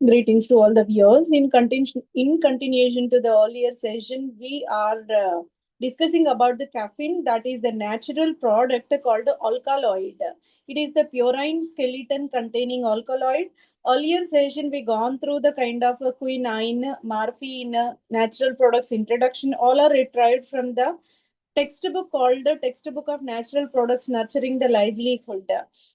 Greetings to all the viewers. In continuation to the earlier session, we are discussing about the caffeine, that is the natural product called alkaloid. It is the purine skeleton containing alkaloid. Earlier session, we gone through the kind of quinine, morphine, natural products introduction. All are retrieved from the textbook called the Textbook of Natural Products Nurturing the Livelihood.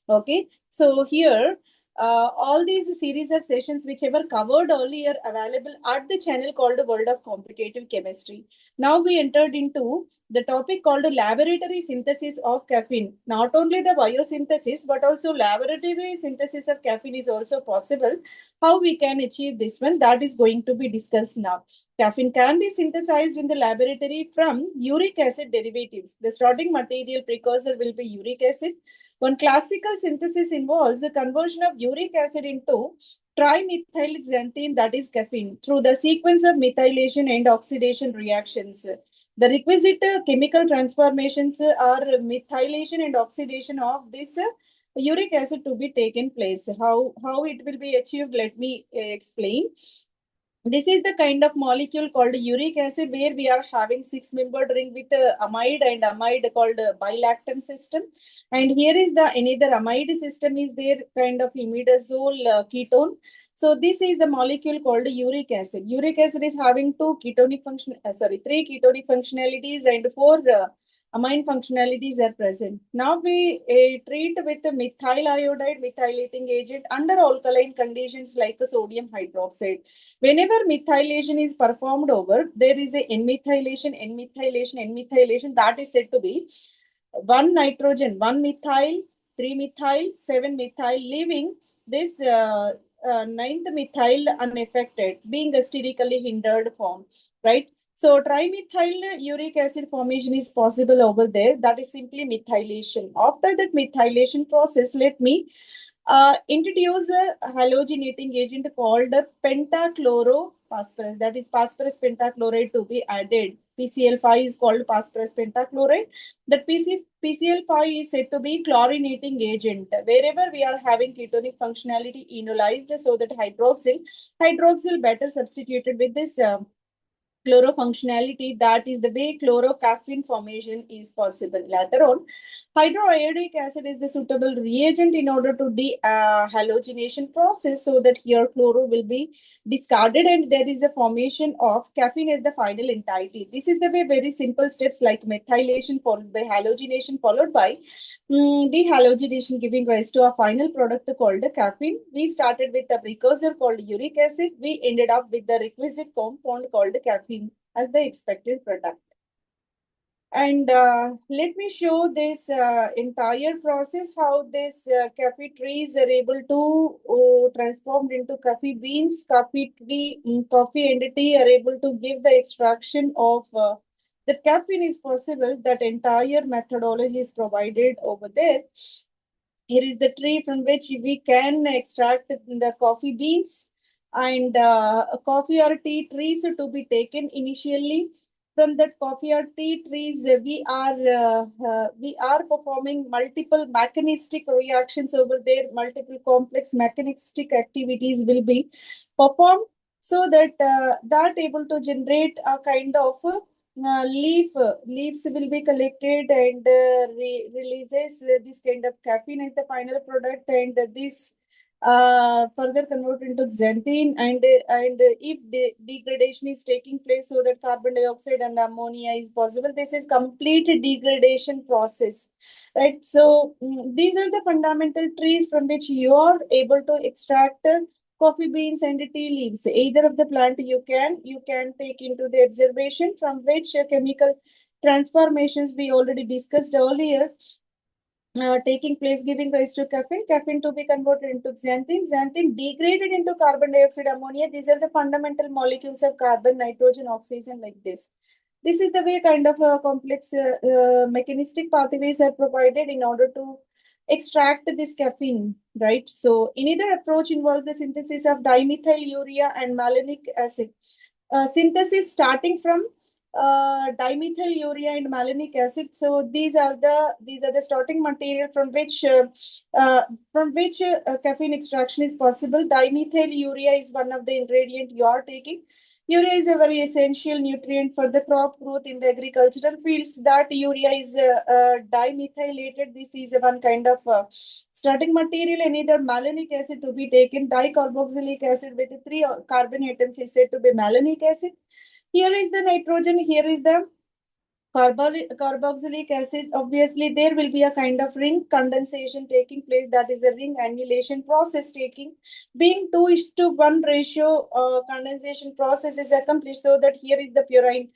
Okay, so here all these series of sessions whichever covered earlier available at the channel called World of Competitive Chemistry. Now we entered into the topic called laboratory synthesis of caffeine. Not only the biosynthesis but also laboratory synthesis of caffeine is also possible. How we can achieve this one, that is going to be discussed now. Caffeine can be synthesized in the laboratory from uric acid derivatives. The starting material precursor will be uric acid. One classical synthesis involves the conversion of uric acid into trimethylxanthine, that is caffeine, through the sequence of methylation and oxidation reactions. The requisite chemical transformations are methylation and oxidation of this uric acid to be taken place. How it will be achieved? Let me explain. This is the kind of molecule called uric acid where we are having six-membered ring with amide and amide called bilactam system. And here is the another amide system is there kind of imidazole ketone. So this is the molecule called uric acid. Uric acid is having three ketonic functionalities and four amine functionalities are present. Now we treat with the methyl iodide methylating agent under alkaline conditions like sodium hydroxide. Whenever methylation is performed over, there is a N-methylation, N-methylation, N-methylation that is said to be one nitrogen, one methyl, three methyl, seven methyl, leaving this ninth methyl unaffected, being a sterically hindered form, right? So trimethyl uric acid formation is possible over there. That is simply methylation. After that methylation process, let me introduce a halogenating agent called pentachlorophosphoras. That is phosphorus pentachloride to be added. PCl5 is called phosphorus pentachloride. That PCl5 is said to be chlorinating agent. Wherever we are having ketonic functionality enolized, so that hydroxyl better substituted with this chlorofunctionality, that is the way chlorocaffeine formation is possible. Later on, hydroiodic acid is the suitable reagent in order to halogenation process, so that here chloro will be discarded and there is a formation of caffeine as the final entity. This is the way very simple steps like methylation followed by halogenation followed by dehalogenation giving rise to a final product called caffeine. We started with a precursor called uric acid. We ended up with the requisite compound called caffeine as the expected product. And let me show this entire process, how this coffee trees are able to transformed into coffee beans. Coffee entity are able to give the extraction of the caffeine is possible. That entire methodology is provided over there. Here is the tree from which we can extract the coffee beans, and coffee or tea trees to be taken initially. From that coffee or tea trees, we are performing multiple mechanistic reactions over there. Multiple complex mechanistic activities will be performed, so that that able to generate a kind of leaves will be collected and releases this kind of caffeine as the final product, and this further convert into xanthine, and if the degradation is taking place, so that carbon dioxide and ammonia is possible. This is complete degradation process, right? So these are the fundamental trees from which you are able to extract coffee beans and tea leaves. Either of the plant you can take into the observation, from which chemical transformations we already discussed earlier taking place, giving rise to caffeine to be converted into xanthine degraded into carbon dioxide, ammonia. These are the fundamental molecules of carbon, nitrogen, oxygen, like this. This is the way kind of complex mechanistic pathways are provided in order to extract this caffeine, right? So another approach involves the synthesis of dimethyl urea and malonic acid. Synthesis starting from dimethylurea and malonic acid. So these are the starting material from which caffeine extraction is possible. Dimethylurea is one of the ingredient you are taking. Urea is a very essential nutrient for the crop growth in the agricultural fields. That urea is dimethylated. This is one kind of starting material. Another malonic acid to be taken. Dicarboxylic acid with three carbon atoms is said to be malonic acid. Here is the nitrogen. Here is the carboxylic acid. Obviously, there will be a kind of ring condensation taking place. That is a ring annihilation process taking. Being 2:1 ratio condensation process is accomplished, so that here is the purine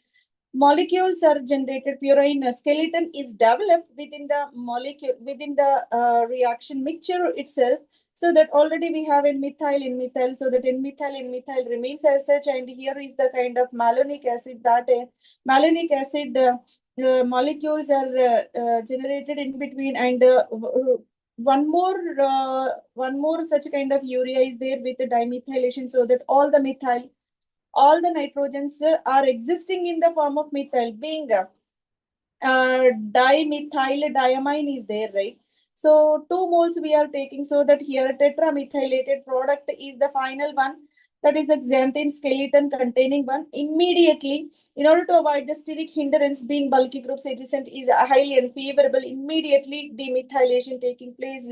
molecules are generated. Purine skeleton is developed within the molecule, within the reaction mixture itself. So that already we have in methyl, so that in methyl remains as such. And here is the kind of malonic acid. That malonic acid molecules are generated in between. And one more such kind of urea is there with the dimethylation, so that all the nitrogens are existing in the form of methyl. Being dimethyl diamine is there, right? So 2 moles we are taking, so that here tetramethylated product is the final one. That is the xanthine skeleton containing one. Immediately, in order to avoid the steric hindrance, being bulky groups adjacent is highly unfavorable. Immediately demethylation taking place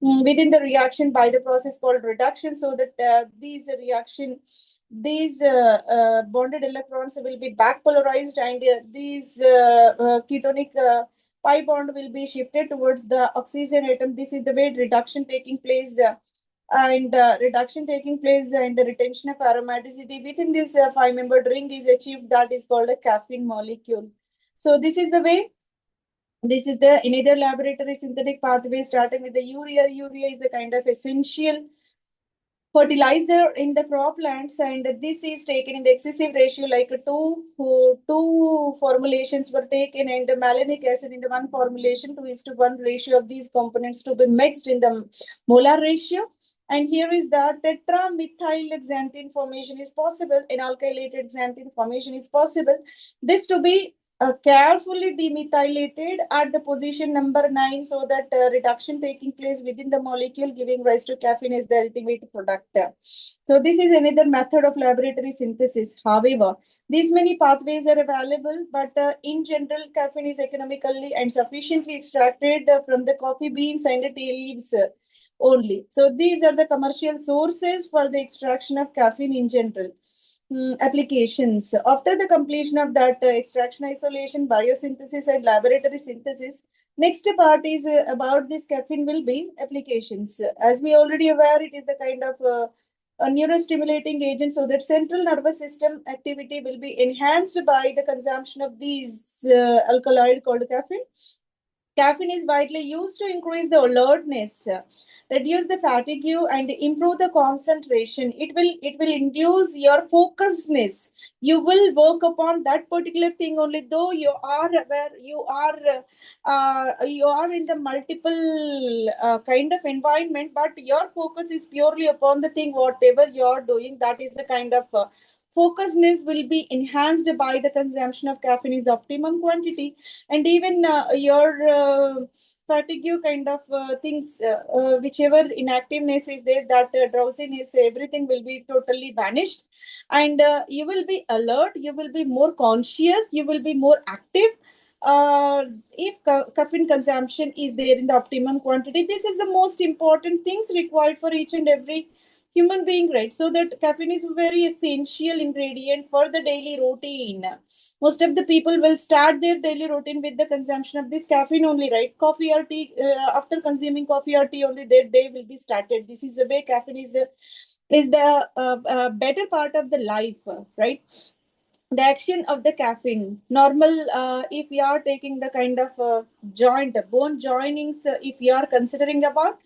within the reaction by the process called reduction, so that these bonded electrons will be back polarized. And these ketonic pi bond will be shifted towards the oxygen atom. This is the way reduction taking place. And reduction taking place and the retention of aromaticity within this five-membered ring is achieved. That is called a caffeine molecule. So this is the way. This is the another laboratory synthetic pathway starting with the urea. Urea is the kind of essential fertilizer in the croplands, and this is taken in the excessive ratio, like two formulations were taken, and malonic acid in the one formulation, 2:1 ratio of these components to be mixed in the molar ratio. And here is the tetramethyl xanthine formation is possible, an alkylated xanthine formation is possible. This to be carefully demethylated at the position number 9, so that reduction taking place within the molecule, giving rise to caffeine is the ultimate product. So this is another method of laboratory synthesis. However, these many pathways are available, but in general, caffeine is economically and sufficiently extracted from the coffee beans and the tea leaves only. So these are the commercial sources for the extraction of caffeine in general. Applications. After the completion of that extraction, isolation, biosynthesis, and laboratory synthesis, next part is about this caffeine will be applications. As we already aware, it is the kind of a neurostimulating agent, so that central nervous system activity will be enhanced by the consumption of these alkaloid called caffeine. Caffeine is widely used to increase the alertness, reduce the fatigue, and improve the concentration. It will induce your focusedness. You will work upon that particular thing only, though you are aware, you are in the multiple kind of environment, but your focus is purely upon the thing whatever you are doing. That is the kind of focusedness will be enhanced by the consumption of caffeine is the optimum quantity. And even your fatigue kind of things, whichever inactiveness is there, that drowsiness, everything will be totally vanished. And you will be alert, you will be more conscious, you will be more active if caffeine consumption is there in the optimum quantity. This is the most important things required for each and every human being, right? So that caffeine is a very essential ingredient for the daily routine. Most of the people will start their daily routine with the consumption of this caffeine only, right? Coffee or tea, after consuming coffee or tea only, their day will be started. This is the way caffeine is the better part of the life, right? The action of the caffeine normal, if you are taking the kind of joint bone joinings, if you are considering about.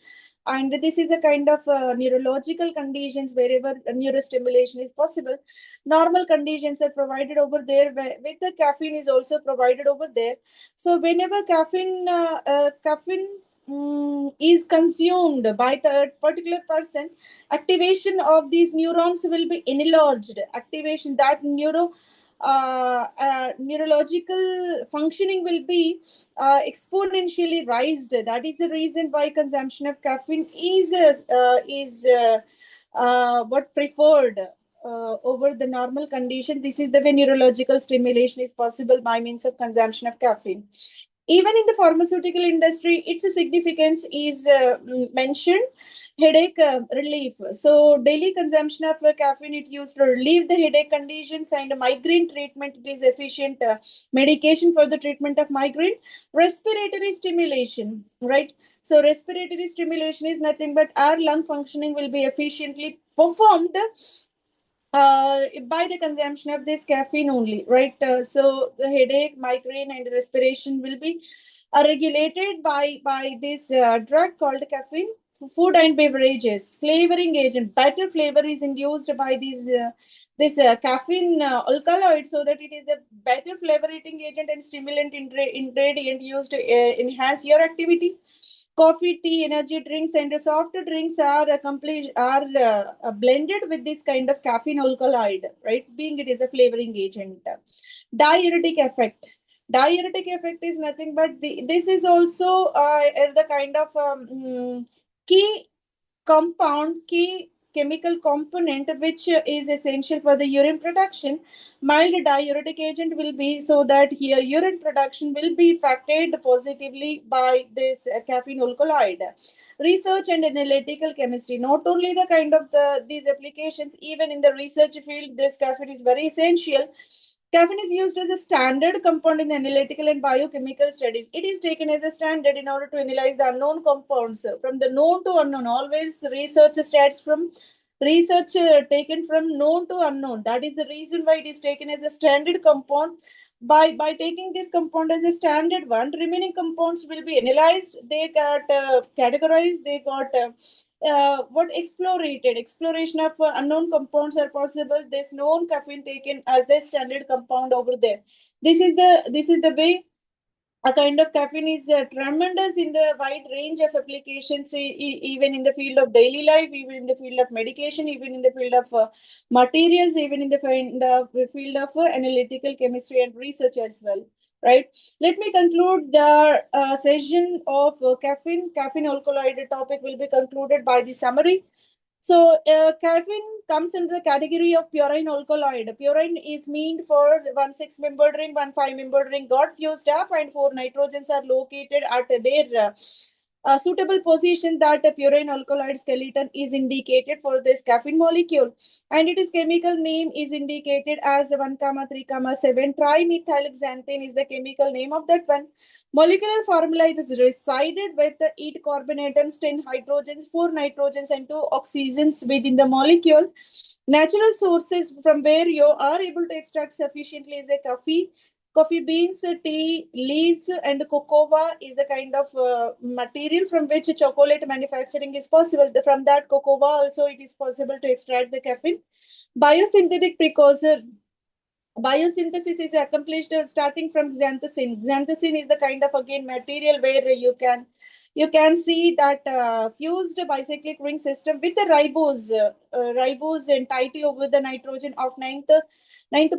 And this is a kind of neurological conditions wherever neurostimulation is possible. Normal conditions are provided over there, with the caffeine is also provided over there. So whenever caffeine is consumed by the particular person, activation of these neurons will be enlarged. Activation that neuro neurological functioning will be exponentially raised. That is the reason why consumption of caffeine is what preferred over the normal condition. This is the way neurological stimulation is possible by means of consumption of caffeine. Even in the pharmaceutical industry, its significance is mentioned. Headache relief. So daily consumption of caffeine it used to relieve the headache conditions, and migraine treatment. It is efficient medication for the treatment of migraine. Respiratory stimulation, right? So respiratory stimulation is nothing but our lung functioning will be efficiently performed by the consumption of this caffeine only, right? So the headache, migraine, and respiration will be regulated by this drug called caffeine. Food and beverages, flavoring agent, better flavor is induced by these this caffeine alkaloid, so that it is a better flavoring agent and stimulant ingredient used to enhance your activity. Coffee, tea, energy drinks, and soft drinks are blended with this kind of caffeine alkaloid, right? Being it is a flavoring agent. Diuretic effect. Diuretic effect is nothing but this is also the kind of key key chemical component which is essential for the urine production. Mild diuretic agent will be so that here urine production will be affected positively by this caffeine alkaloid. Research and analytical chemistry, not only the kind of these applications, even in the research field this caffeine is very essential. Caffeine is used as a standard compound in the analytical and biochemical studies. It is taken as a standard in order to analyze the unknown compounds from the known to unknown. Always research starts from research taken from known to unknown. That is the reason why it is taken as a standard compound. By taking this compound as a standard one, remaining compounds will be analyzed. They got categorized. They got what exploration of unknown compounds are possible. This known caffeine taken as the standard compound over there. This is the way a kind of caffeine is tremendous in the wide range of applications, even in the field of daily life, even in the field of medication, even in the field of materials, even in the field of analytical chemistry and research as well, right? Let me conclude the session of caffeine alkaloid topic will be concluded by the summary. So, caffeine comes into the category of purine alkaloid. Purine is meant for one six-membered ring, one five-membered ring got fused up, and four nitrogens are located at their suitable position. That purine alkaloid skeleton is indicated for this caffeine molecule, and its chemical name is indicated as 1, 3, 7. Trimethylxanthine is the chemical name of that one. Molecular formula is resided with 8 carbonatoms, 10 hydrogens, 4 nitrogens, and 2 oxygens within the molecule. Natural sources from where you are able to extract sufficiently is a coffee beans, tea, leaves, and cocoa is the kind of material from which chocolate manufacturing is possible. From that cocoa also it is possible to extract the caffeine. Biosynthetic precursor. Biosynthesis is accomplished starting from xanthocene. Xanthocene is the kind of again material where you can see that fused bicyclic ring system with the ribose entirety over the nitrogen of ninth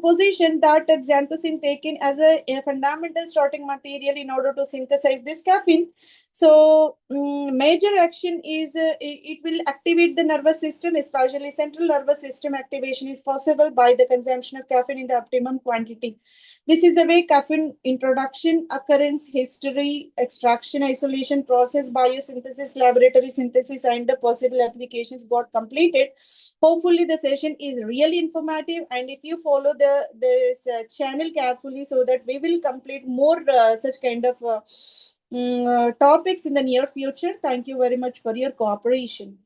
position. That xanthocene taken as a fundamental starting material in order to synthesize this caffeine. So major action is it will activate the nervous system, especially central nervous system activation is possible by the consumption of caffeine in the optimum quantity. This is the way caffeine introduction, occurrence, history, extraction, isolation process, biosynthesis, laboratory synthesis, and the possible applications got completed. Hopefully the session is really informative, and if you follow this channel carefully, so that we will complete more such kind of topics in the near future. Thank you very much for your cooperation.